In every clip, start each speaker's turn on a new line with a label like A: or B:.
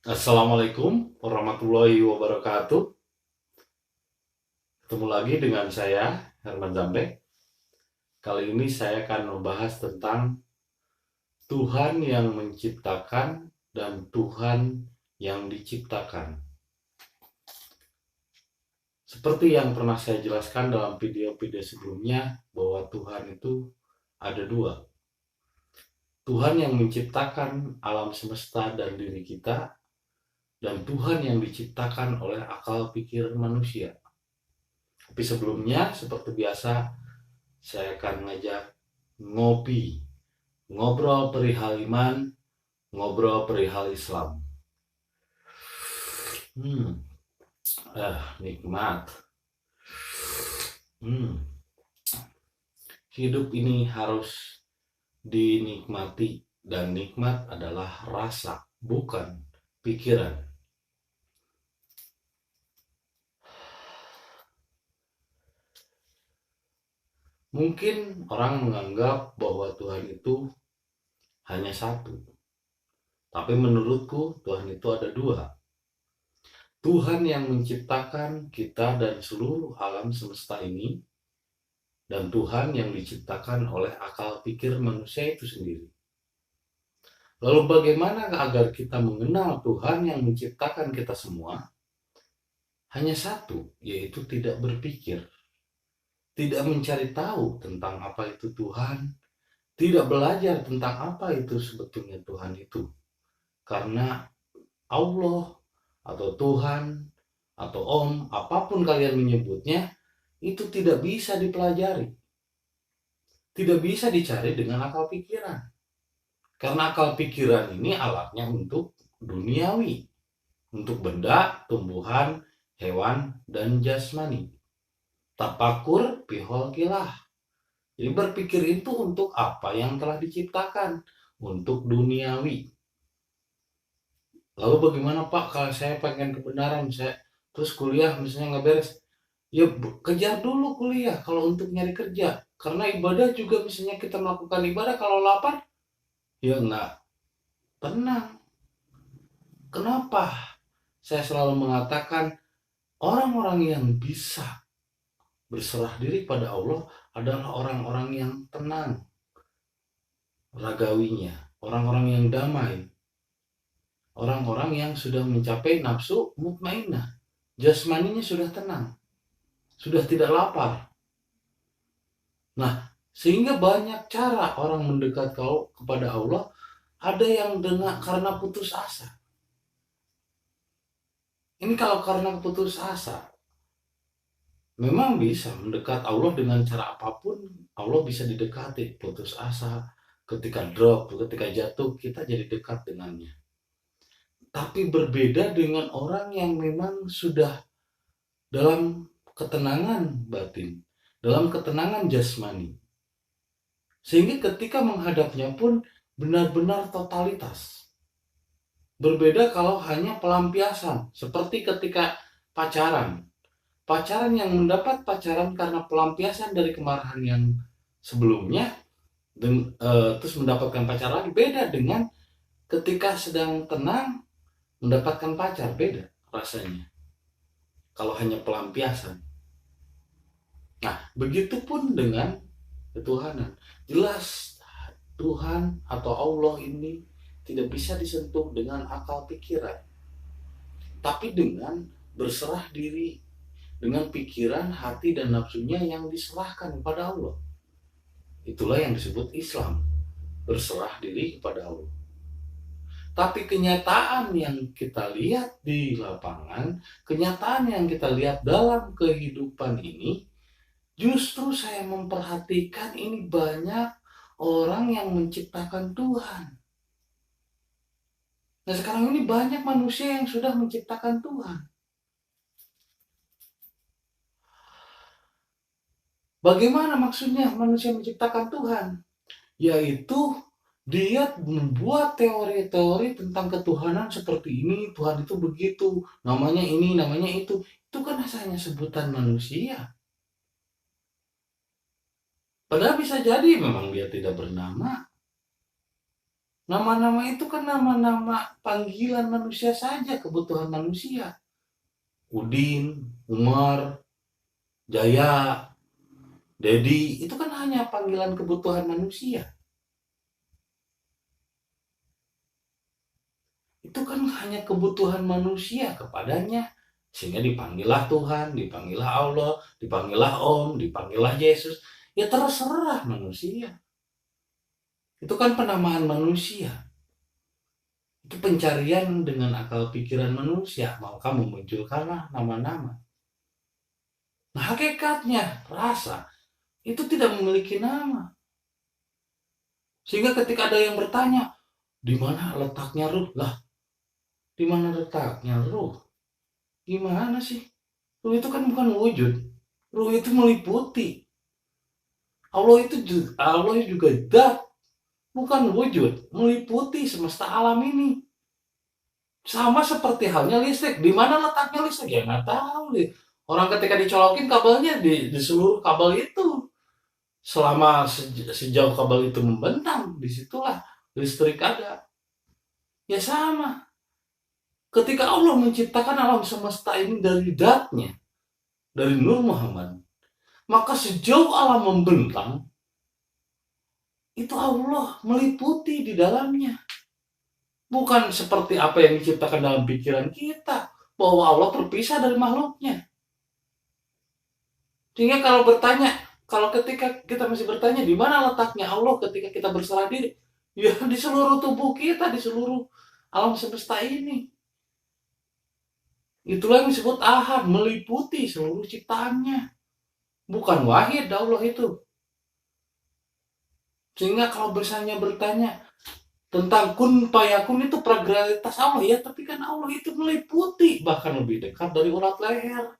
A: Assalamualaikum warahmatullahi wabarakatuh. Ketemu lagi dengan saya, Herman Zambe. Kali ini saya akan membahas tentang Tuhan yang menciptakan dan Tuhan yang diciptakan. Seperti yang pernah saya jelaskan dalam video-video sebelumnya, bahwa Tuhan itu ada dua. Tuhan yang menciptakan alam semesta dan diri kita, dan Tuhan yang diciptakan oleh akal pikir manusia. Tapi sebelumnya, seperti biasa, saya akan ngajak ngopi, ngobrol perihal iman, ngobrol perihal Islam. Nikmat. Hidup ini harus dinikmati, dan nikmat adalah rasa, bukan pikiran. Mungkin orang menganggap bahwa Tuhan itu hanya satu. Tapi menurutku Tuhan itu ada dua. Tuhan yang menciptakan kita dan seluruh alam semesta ini, dan Tuhan yang diciptakan oleh akal pikir manusia itu sendiri. Lalu bagaimana agar kita mengenal Tuhan yang menciptakan kita semua? Hanya satu, yaitu tidak berpikir. Tidak mencari tahu tentang apa itu Tuhan, tidak belajar tentang apa itu sebetulnya Tuhan itu. Karena Allah atau Tuhan atau Om, apapun kalian menyebutnya, itu tidak bisa dipelajari. Tidak bisa dicari dengan akal pikiran. Karena akal pikiran ini alatnya untuk duniawi, untuk benda, tumbuhan, hewan, dan jasmani. Tapakur pihol kilah. Jadi berpikir itu untuk apa yang telah diciptakan, untuk duniawi. Lalu bagaimana Pak kalau saya pengen kebenaran, saya terus kuliah misalnya nggak beres? Ya kejar dulu kuliah kalau untuk nyari kerja. Karena ibadah juga misalnya kita melakukan ibadah kalau lapar, ya nggak tenang. Kenapa? Saya selalu mengatakan orang-orang yang bisa berserah diri pada Allah adalah orang-orang yang tenang ragawinya, orang-orang yang damai, orang-orang yang sudah mencapai nafsu mutmainnah, jasmaninya sudah tenang, sudah tidak lapar. Nah, sehingga banyak cara orang mendekat kepada Allah. Ada yang karena putus asa. Ini kalau karena putus asa, memang bisa mendekat Allah dengan cara apapun. Allah bisa didekati. Putus asa, ketika drop, ketika jatuh, kita jadi dekat dengannya. Tapi berbeda dengan orang yang memang sudah dalam ketenangan batin, dalam ketenangan jasmani. Sehingga ketika menghadapnya pun benar-benar totalitas. Berbeda kalau hanya pelampiasan, seperti ketika pacaran. Pacaran yang mendapat pacaran karena pelampiasan dari kemarahan yang sebelumnya, terus mendapatkan pacar lagi, beda dengan ketika sedang tenang mendapatkan pacar, beda rasanya kalau hanya pelampiasan. Nah, begitupun dengan ketuhanan. Jelas Tuhan atau Allah ini tidak bisa disentuh dengan akal pikiran, tapi dengan berserah diri, dengan pikiran, hati, dan nafsunya yang diserahkan kepada Allah. Itulah yang disebut Islam, berserah diri kepada Allah. Tapi kenyataan yang kita lihat di lapangan, kenyataan yang kita lihat dalam kehidupan ini, justru saya memperhatikan ini banyak orang yang menciptakan Tuhan. Nah, sekarang ini banyak manusia yang sudah menciptakan Tuhan. Bagaimana maksudnya manusia menciptakan Tuhan? Yaitu dia membuat teori-teori tentang ketuhanan seperti ini, Tuhan itu begitu, namanya ini, namanya itu. Itu kan hanya sebutan manusia. Padahal bisa jadi memang dia tidak bernama. Nama-nama itu kan nama-nama panggilan manusia saja, kebutuhan manusia. Udin, Umar, Jaya, Dedi, itu kan hanya panggilan kebutuhan manusia. Itu kan hanya kebutuhan manusia kepadanya. Sehingga dipanggillah Tuhan, dipanggillah Allah, dipanggillah Om, dipanggillah Yesus. Ya terserah manusia. Itu kan penamaan manusia. Itu pencarian dengan akal pikiran manusia. Maka memunculkanlah nama-nama. Nah hakikatnya, rasa, itu tidak memiliki nama. Sehingga ketika ada yang bertanya, di mana letaknya ruh? Lah, di mana letaknya ruh? Gimana sih? Ruh itu kan bukan wujud. Ruh itu meliputi. Allah juga zat, bukan wujud, meliputi semesta alam ini. Sama seperti halnya listrik. Di mana letaknya listrik? Ya nggak tahu deh. Orang ketika dicolokin kabelnya di seluruh kabel itu. Selama sejauh kabel itu membentang, disitulah listrik ada. Ya sama. Ketika Allah menciptakan alam semesta ini dari zatnya, dari Nur Muhammad, maka sejauh alam membentang, itu Allah meliputi di dalamnya. Bukan seperti apa yang diciptakan dalam pikiran kita, bahwa Allah terpisah dari makhluknya. Sehingga kalau ketika kita masih bertanya di mana letaknya Allah ketika kita berserah diri, ya di seluruh tubuh kita, di seluruh alam semesta ini. Itulah yang disebut ahad, meliputi seluruh ciptaannya. Bukan wahid Allah itu. Sehingga kalau misalnya bertanya tentang kun payakun itu progresitas Allah, ya tapi kan Allah itu meliputi, bahkan lebih dekat dari urat leher.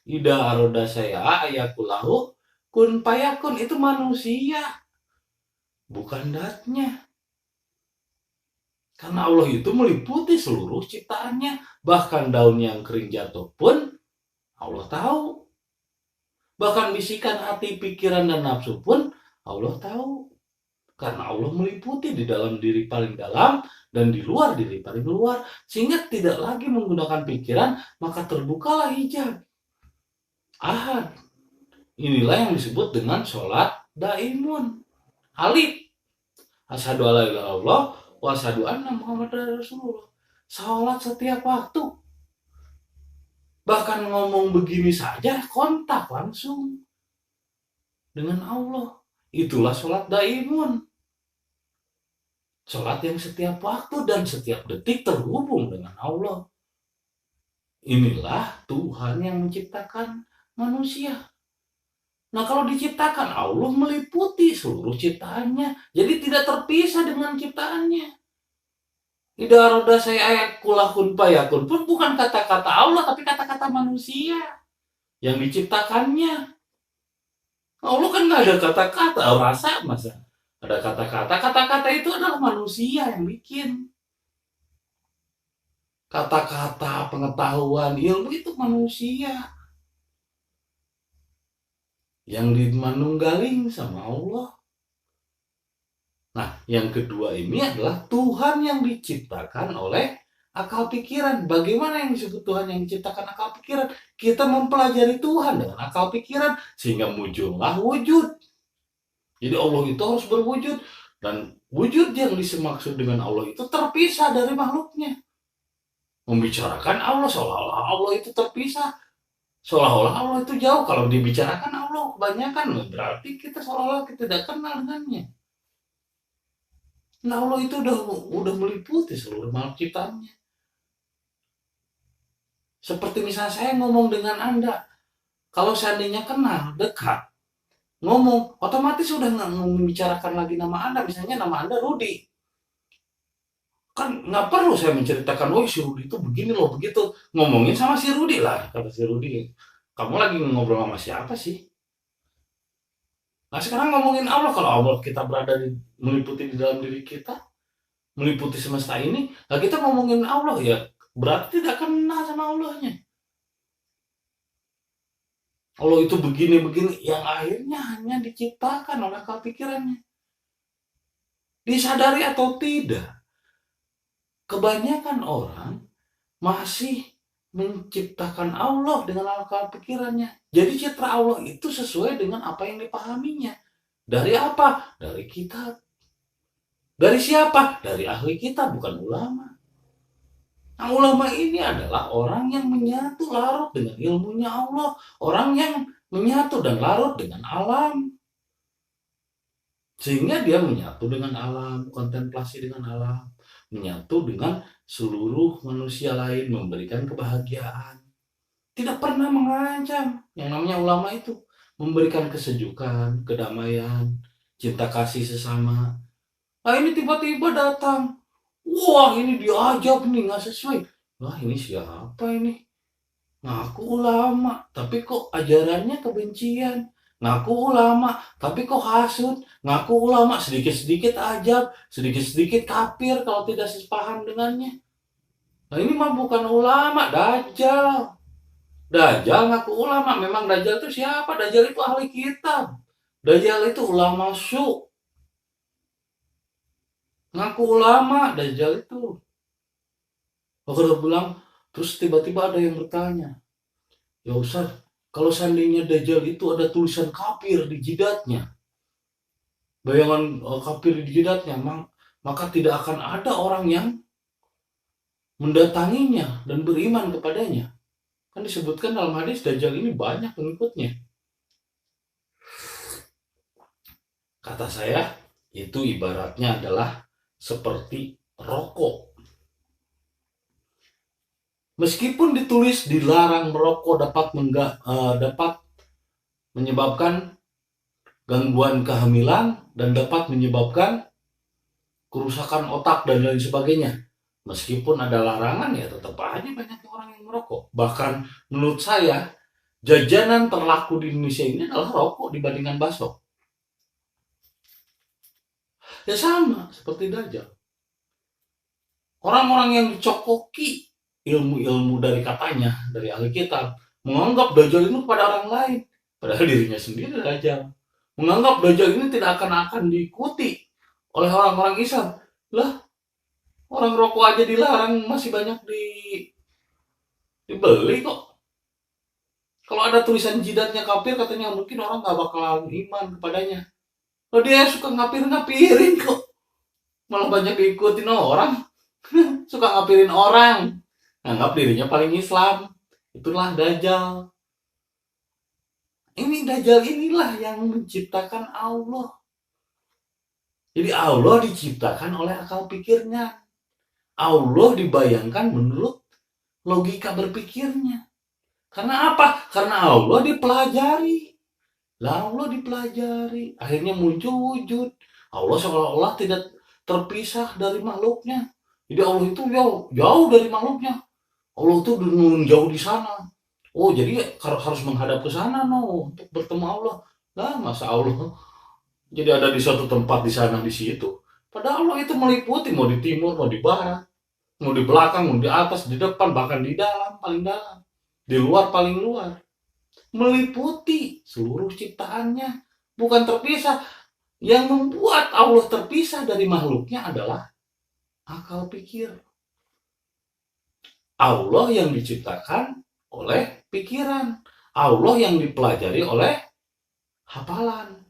A: Ida aroda saya ayakulahu kun payakun, itu manusia, bukan datnya. Karena Allah itu meliputi seluruh ciptaannya, bahkan daun yang kering jatuh pun Allah tahu. Bahkan bisikan hati, pikiran, dan nafsu pun Allah tahu. Karena Allah meliputi di dalam diri paling dalam dan di luar diri paling luar. Sehingga tidak lagi menggunakan pikiran, maka terbukalah hijab. Ahad. Inilah yang disebut dengan sholat daimun. Alif. Asyhadu alla ilaha illallah wa asyhadu anna Muhammadar Rasulullah. Sholat setiap waktu. Bahkan ngomong begini saja kontak langsung dengan Allah. Itulah sholat daimun. Sholat yang setiap waktu dan setiap detik terhubung dengan Allah. Inilah Tuhan yang menciptakan manusia. Nah kalau diciptakan, Allah meliputi seluruh ciptaannya. Jadi tidak terpisah dengan ciptaannya. Ida roda saya ayat kulahun payakun pun bukan kata-kata Allah, tapi kata-kata manusia yang diciptakannya. Allah kan nggak ada kata-kata, rasa masa ada kata-kata. Kata-kata itu adalah manusia yang bikin. Kata-kata, pengetahuan, ilmu itu manusia yang dimanunggaling sama Allah. Nah, yang kedua ini adalah Tuhan yang diciptakan oleh akal pikiran. Bagaimana yang disebut Tuhan yang diciptakan akal pikiran? Kita mempelajari Tuhan dengan akal pikiran sehingga muncullah wujud. Jadi Allah itu harus berwujud, dan wujud yang dimaksud dengan Allah itu terpisah dari makhluknya. Membicarakan Allah seolah-olah Allah itu terpisah, seolah-olah Allah itu jauh. Kalau dibicarakan Allah kebanyakan, berarti kita seolah-olah kita tidak kenal dengannya. Nah Allah itu udah meliputi seluruh makhluk ciptaannya. Seperti misalnya saya ngomong dengan Anda, kalau seandainya kenal, dekat, ngomong, otomatis sudah nggak membicarakan lagi nama Anda. Misalnya nama Anda Rudi. Kan nggak perlu saya menceritakan, oh si Rudi itu begini loh, begitu. Ngomongin sama si Rudi lah, kata si Rudi. Kamu lagi ngobrol sama siapa sih? Nah sekarang ngomongin Allah, kalau Allah kita berada meliputi di dalam diri kita, meliputi semesta ini, nah kita ngomongin Allah ya, berarti tidak kenal sama Allahnya. Allah itu begini-begini, yang akhirnya hanya diciptakan oleh akal pikirannya. Disadari atau tidak, kebanyakan orang masih menciptakan Allah dengan akal pikirannya. Jadi citra Allah itu sesuai dengan apa yang dipahaminya. Dari apa? Dari kitab. Dari siapa? Dari ahli kitab, bukan ulama. Nah, ulama ini adalah orang yang menyatu larut dengan ilmunya Allah. Orang yang menyatu dan larut dengan alam. Sehingga dia menyatu dengan alam, kontemplasi dengan alam. Menyatu dengan seluruh manusia lain, memberikan kebahagiaan. Tidak pernah mengancam. Yang namanya ulama itu memberikan kesejukan, kedamaian, cinta kasih sesama. Nah ini tiba-tiba datang. Wah ini diajak nih, nggak sesuai. Wah ini siapa ini? Ngaku ulama, tapi kok ajarannya kebencian. Ngaku ulama, tapi kok hasut. Ngaku ulama, sedikit-sedikit ajab, sedikit-sedikit kafir kalau tidak sepaham dengannya. Nah ini mah bukan ulama, dajjal. Dajjal ngaku ulama. Memang dajjal itu siapa? Dajjal itu ahli kitab. Dajjal itu ulama su. Ngaku ulama, dajjal itu. Aku udah bilang, terus tiba-tiba ada yang bertanya, ya Ustaz, kalau seandainya dajjal itu ada tulisan kafir di jidatnya, bayangan kafir di jidatnya, maka tidak akan ada orang yang mendatanginya dan beriman kepadanya. Kan disebutkan dalam hadis dajjal ini banyak pengikutnya. Kata saya, itu ibaratnya adalah seperti rokok. Meskipun ditulis dilarang merokok dapat menyebabkan gangguan kehamilan dan dapat menyebabkan kerusakan otak dan lain sebagainya. Meskipun ada larangan ya tetap aja banyak orang yang merokok. Bahkan menurut saya jajanan terlaku di Indonesia ini adalah rokok dibandingkan bakso. Ya sama seperti dajjal. Orang-orang yang dicokoki ilmu-ilmu dari katanya, dari ahli kitab, menganggap dajjal itu kepada orang lain, padahal dirinya sendiri dajjal. Menganggap dajjal ini tidak akan diikuti oleh orang-orang Islam. Lah, orang rokok aja dilarang masih banyak dibeli kok. Kalau ada tulisan jidatnya kafir, katanya mungkin orang gak bakalan iman kepadanya. Kalau dia suka ngapirin kok. Malah banyak diikutin orang. Suka ngapirin orang. Anggap dirinya paling Islam. Itulah dajjal. Ini dajjal inilah yang menciptakan Allah. Jadi Allah diciptakan oleh akal pikirnya. Allah dibayangkan menurut logika berpikirnya. Karena apa? Karena Allah dipelajari. Lah Allah dipelajari. Akhirnya muncul wujud. Allah seolah-olah tidak terpisah dari makhluknya. Jadi Allah itu jauh dari makhluknya. Allah itu jauh di sana. Oh jadi harus menghadap ke sana untuk bertemu Allah. Lah masa Allah jadi ada di suatu tempat di sana di situ. Padahal Allah itu meliputi mau di timur, mau di barat, mau di belakang, mau di atas, di depan, bahkan di dalam, paling dalam, di luar paling luar. Meliputi seluruh ciptaannya, bukan terpisah. Yang membuat Allah terpisah dari makhluknya adalah akal pikir. Allah yang diciptakan oleh pikiran. Allah yang dipelajari oleh hafalan.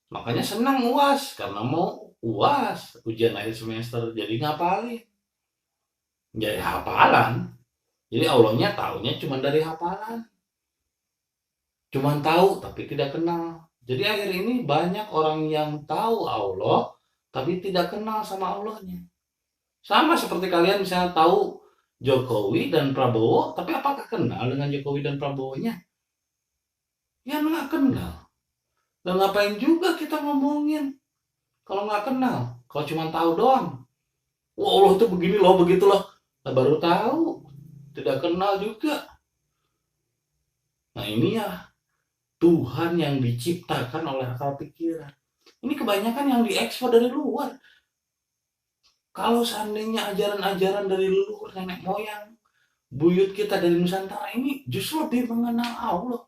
A: Makanya senang UAS, karena mau UAS, ujian akhir semester, jadi ngapalin. Jadi hafalan. Jadi Allahnya taunya cuma dari hafalan. Cuman tahu tapi tidak kenal. Jadi akhir ini banyak orang yang tahu Allah tapi tidak kenal sama Allahnya. Sama seperti kalian misalnya tahu Jokowi dan Prabowo, tapi apakah kenal dengan Jokowi dan Prabowo-nya? Ya nggak kenal. Dan ngapain juga kita ngomongin kalau nggak kenal? Kalau cuma tahu doang. Wah Allah itu begini loh, begitu loh. Nah, baru tahu, tidak kenal juga. Nah ini ya Tuhan yang diciptakan oleh akal pikiran. Ini kebanyakan yang diekspor dari luar. Kalau seandainya ajaran-ajaran dari leluhur nenek moyang, buyut kita dari Nusantara ini justru lebih mengenal Allah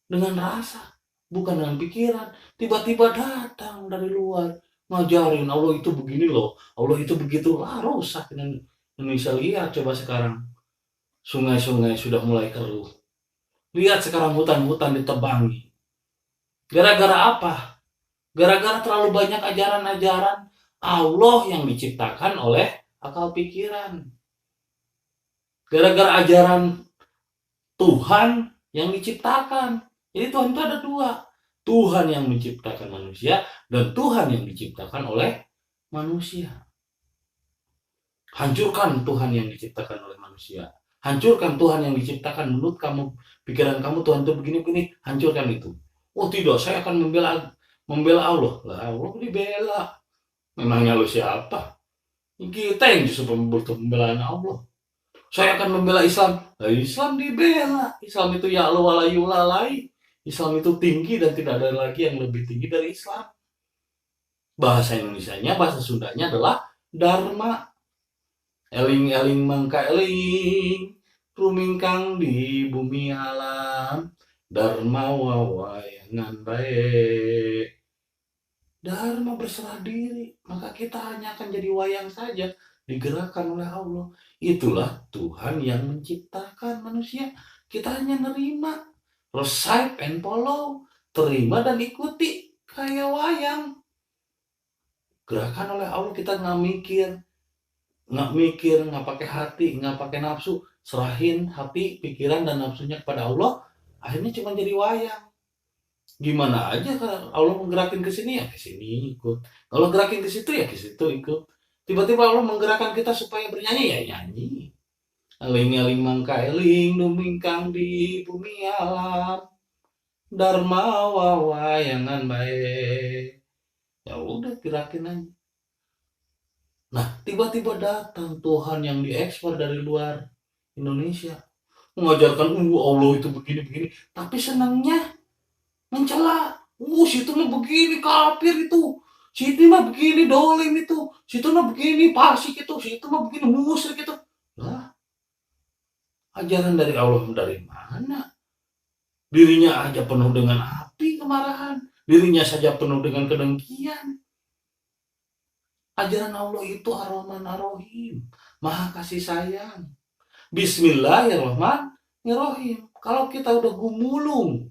A: dengan rasa, bukan dengan pikiran. Tiba-tiba datang dari luar, ngajarin Allah itu begini loh, Allah itu begitu. Lah rusak Indonesia. Lihat coba sekarang, sungai-sungai sudah mulai keruh. Lihat sekarang hutan-hutan ditebangi. Gara-gara apa? Gara-gara terlalu banyak ajaran-ajaran Allah yang diciptakan oleh akal pikiran. Gara-gara ajaran Tuhan yang diciptakan. Jadi Tuhan itu ada dua. Tuhan yang menciptakan manusia dan Tuhan yang diciptakan oleh manusia. Hancurkan Tuhan yang diciptakan oleh manusia. Hancurkan Tuhan yang diciptakan menurut kamu, pikiran kamu Tuhan itu begini-begini, hancurkan itu. Oh tidak, saya akan membela Allah. Lah Allah dibela. Memangnya lu siapa? Kita yang justru butuh pembelaan Allah. Saya akan membela Islam. Nah, Islam dibela. Islam itu ya Allah wala yulalai. Islam itu tinggi dan tidak ada lagi yang lebih tinggi dari Islam. Bahasa Indonesianya, bahasa Sundanya adalah Dharma. Eling-eling mangka eling, rumingkang di bumi alam, Dharma wawayangan baik. Dharma berserah diri, maka kita hanya akan jadi wayang saja, digerakkan oleh Allah. Itulah Tuhan yang menciptakan manusia. Kita hanya nerima, receive and follow, terima dan ikuti kayak wayang. Gerakan oleh Allah, kita nggak mikir, nggak pakai hati, nggak pakai nafsu, serahin hati, pikiran dan nafsunya kepada Allah. Akhirnya cuma jadi wayang. Gimana aja kalau Allah menggerakin ke sini ya ke sini ikut. Kalau gerakin ke situ ya ke situ ikut. Tiba-tiba Allah menggerakkan kita supaya bernyanyi ya nyanyi. Eling-eling mangka eling numingkang di bumi alam, Dharma wawayangan baik. Ya udah gerakin aja. Nah, tiba-tiba datang Tuhan yang diekspor dari luar Indonesia. Mengajarkan, Allah itu begini-begini. Tapi senangnya mencela. Situ mah begini, kafir itu. Situ mah begini, dolim itu. Situ mah begini, fasik itu. Situ mah begini, musyrik itu. Lah, ajaran dari Allah dari mana? Dirinya aja penuh dengan api kemarahan. Dirinya saja penuh dengan kedengkian. Ajaran Allah itu Ar-Rahman Ar-Rahim, Maha kasih sayang. Bismillahirrahmanirrahim. Kalau kita udah gumulung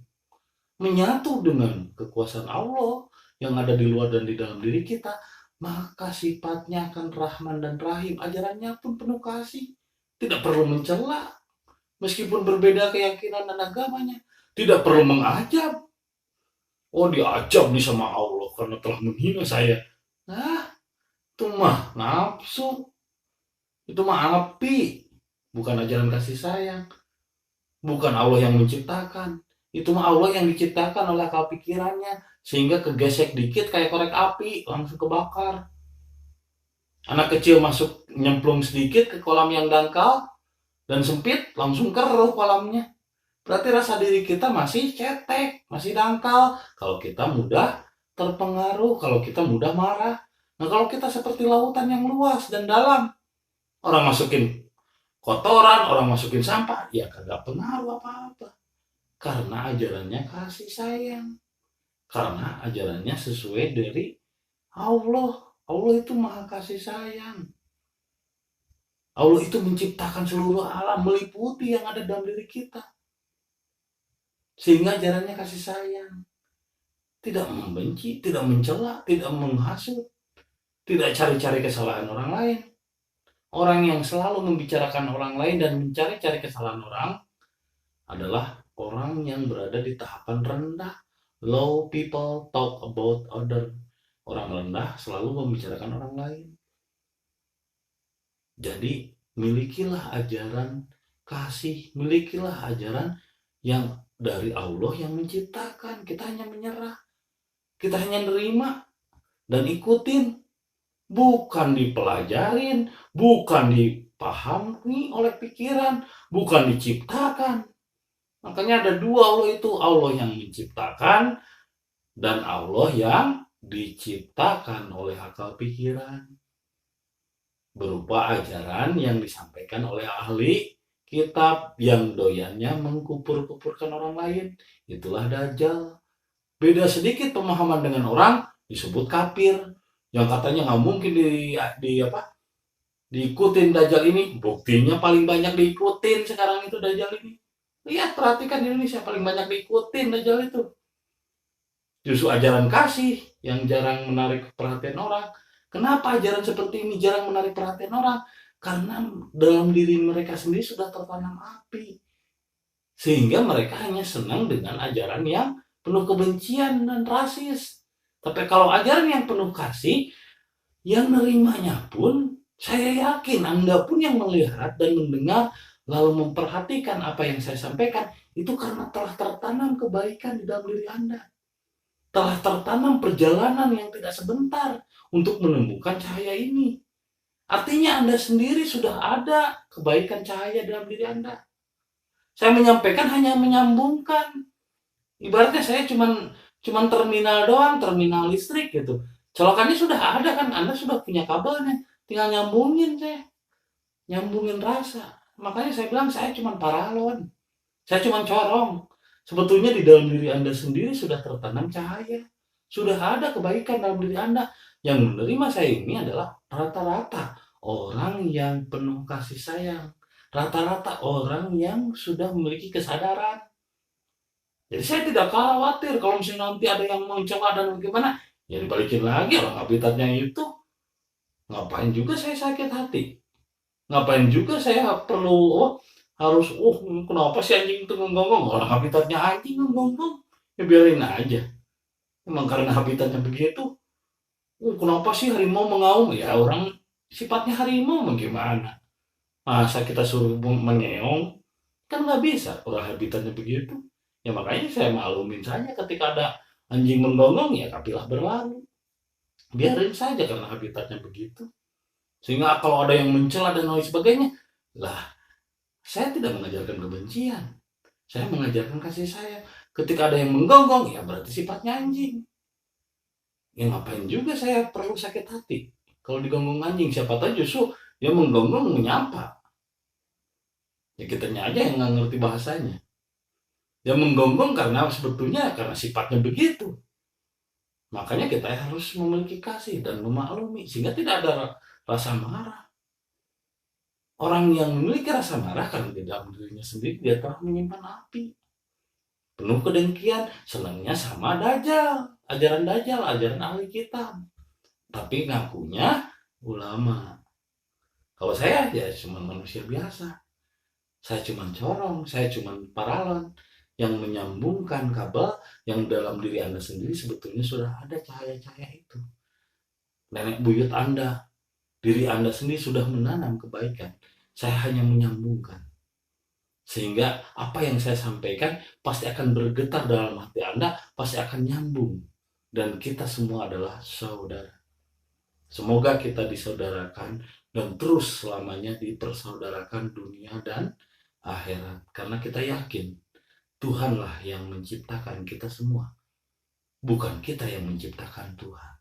A: menyatu dengan kekuasaan Allah yang ada di luar dan di dalam diri kita, maka sifatnya akan Rahman dan Rahim. Ajarannya pun penuh kasih. Tidak perlu mencela. Meskipun berbeda keyakinan dan agamanya. Tidak perlu mengajab. Oh, diajab nih sama Allah karena telah menghina saya. Nah, itu mah nafsu, itu mah api, bukan ajaran kasih sayang, bukan Allah yang menciptakan. Itu mah Allah yang diciptakan oleh akal pikirannya, sehingga kegesek dikit kayak korek api langsung kebakar. Anak kecil masuk nyemplung sedikit ke kolam yang dangkal dan sempit, langsung keruh kolamnya. Berarti rasa diri kita masih cetek, masih dangkal. Kalau kita mudah terpengaruh, kalau kita mudah marah. Nah, kalau kita seperti lautan yang luas dan dalam, orang masukin kotoran, orang masukin sampah, ya kagak pengaruh apa-apa. Karena ajarannya kasih sayang. Karena ajarannya sesuai dari Allah. Allah itu maha kasih sayang. Allah itu menciptakan seluruh alam, meliputi yang ada dalam diri kita. Sehingga ajarannya kasih sayang. Tidak membenci, tidak mencela, tidak menghasut. Tidak cari-cari kesalahan orang lain. Orang yang selalu membicarakan orang lain dan mencari-cari kesalahan orang adalah orang yang berada di tahapan rendah. Low people talk about other. Orang rendah selalu membicarakan orang lain. Jadi milikilah ajaran kasih, milikilah ajaran yang dari Allah yang menciptakan. Kita hanya menyerah, kita hanya nerima dan ikutin. Bukan dipelajarin, bukan dipahami oleh pikiran, bukan diciptakan. Makanya ada dua Allah itu, Allah yang menciptakan dan Allah yang diciptakan oleh akal pikiran. Berupa ajaran yang disampaikan oleh ahli kitab yang doyannya mengkupur-kupurkan orang lain. Itulah Dajjal. Beda sedikit pemahaman dengan orang disebut kafir. yang katanya nggak mungkin diikutin Dajjal ini, buktinya paling banyak diikutin sekarang itu Dajjal ini. Lihat, perhatikan Indonesia paling banyak diikutin Dajjal itu. Justru ajaran kasih yang jarang menarik perhatian orang. Kenapa ajaran seperti ini jarang menarik perhatian orang? Karena dalam diri mereka sendiri sudah tertanam api. Sehingga mereka hanya senang dengan ajaran yang penuh kebencian dan rasis. Tapi kalau ajaran yang penuh kasih, yang nerimanya pun, saya yakin Anda pun yang melihat dan mendengar, lalu memperhatikan apa yang saya sampaikan, itu karena telah tertanam kebaikan di dalam diri Anda. Telah tertanam perjalanan yang tidak sebentar untuk menemukan cahaya ini. Artinya Anda sendiri sudah ada kebaikan cahaya dalam diri Anda. Saya menyampaikan hanya menyambungkan. Ibaratnya saya cuman terminal doang, terminal listrik gitu. Colokannya sudah ada kan, Anda sudah punya kabelnya, tinggal nyambungin saya. Nyambungin rasa. Makanya saya bilang saya cuman paralon. Saya cuman corong. Sebetulnya di dalam diri Anda sendiri sudah tertanam cahaya. Sudah ada kebaikan dalam diri Anda. Yang menerima saya ini adalah rata-rata orang yang penuh kasih sayang. Rata-rata orang yang sudah memiliki kesadaran. Jadi saya tidak khawatir kalau misalnya nanti ada yang mau coba dan bagaimana. Ya dibalikin lagi orang habitatnya itu. Ngapain juga saya sakit hati? Ngapain juga saya perlu harus kenapa sih anjing itu ngegonggong, orang habitatnya anjing ngegonggong, ya biarin aja. Emang karena habitatnya begitu. Kenapa sih harimau mengaum, ya orang sifatnya harimau bagaimana, masa kita suruh mengeong, kan nggak bisa, orang habitatnya begitu. Ya makanya saya maklumin saja ketika ada anjing menggonggong, ya kapilah berlalu, biarin saja karena habitatnya begitu. Sehingga kalau ada yang mencela dan lain sebagainya, lah saya tidak mengajarkan kebencian. Saya mengajarkan kasih sayang. Ketika ada yang menggonggong, ya berarti sifatnya anjing. Ya ngapain juga saya perlu sakit hati. Kalau digonggong anjing, siapa tahu justru dia menggonggong menyapa. Ya kitanya aja yang nggak ngerti bahasanya. Dia menggonggong karena sebetulnya karena sifatnya begitu. Makanya kita harus memiliki kasih dan memaklumi. Sehingga tidak ada rasa marah. Orang yang memiliki rasa marah karena di dalam dirinya sendiri dia telah menyimpan api. Penuh kedengkian, senangnya sama Dajjal, ajaran Dajjal, ajaran ahli kitab. Tapi ngakunya ulama. Kalau saya ya cuma manusia biasa. Saya cuma corong, saya cuma paralon yang menyambungkan kabel yang dalam diri Anda sendiri sebetulnya sudah ada cahaya-cahaya itu. Nenek buyut Anda, diri Anda sendiri sudah menanam kebaikan. Saya hanya menyambungkan. Sehingga apa yang saya sampaikan pasti akan bergetar dalam hati Anda, pasti akan nyambung. Dan kita semua adalah saudara. Semoga kita disaudarakan dan terus selamanya dipersaudarakan dunia dan akhirat. Karena kita yakin Tuhanlah yang menciptakan kita semua. Bukan kita yang menciptakan Tuhan.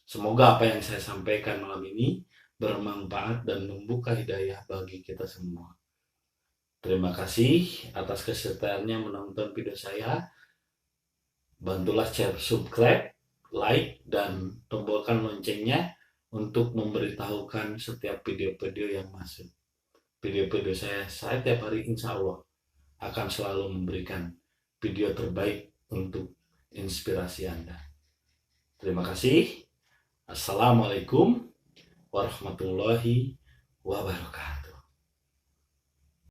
A: Semoga apa yang saya sampaikan malam ini bermanfaat dan membuka hidayah bagi kita semua. Terima kasih atas kesertaannya menonton video saya. Bantulah share, subscribe, like, dan tombolkan loncengnya untuk memberitahukan setiap video-video yang masuk. Video-video saya tiap hari insya Allah akan selalu memberikan video terbaik untuk inspirasi Anda. Terima kasih. Assalamualaikum warahmatullahi wabarakatuh.